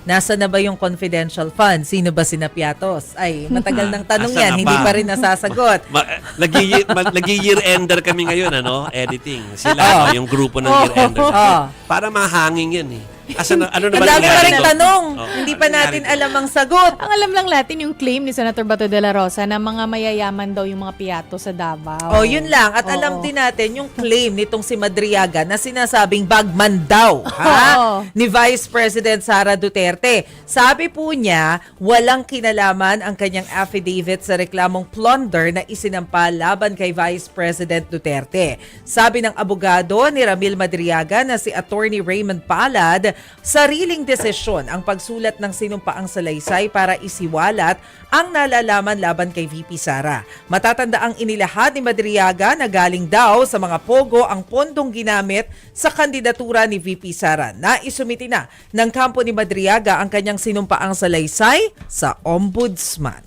nasa na ba yung confidential fund? Sino ba sina Piatos? Ay, matagal ng tanong Asa yan, na hindi ba? pa rin nasasagot. Nag-year-ender kami ngayon, editing. Sila, yung grupo ng year-ender. Para mahanging yan eh. Ano Ang naman dami pa rin nangyari tanong. doon? Hindi pa natin alam ang sagot. Ang alam lang natin yung claim ni Senator Bato de la Rosa na mga mayayaman daw yung mga piyato sa Davao. Yun lang. At alam din natin yung claim nitong si Madriaga na sinasabing bagman daw ni Vice President Sara Duterte. Sabi po niya, walang kinalaman ang kanyang affidavit sa reklamong plunder na isinampa laban kay Vice President Duterte. Sabi ng abogado ni Ramil Madriaga na si Attorney Raymond Palad, sariling desisyon ang pagsulat ng sinumpaang salaysay para isiwalat ang nalalaman laban kay VP Sara. Matatanda ang inilahad ni Madriaga na galing daw sa mga pogo ang pondong ginamit sa kandidatura ni VP Sara. Naisumiti na ng kampo ni Madriaga ang kanyang sinumpaang salaysay sa Ombudsman.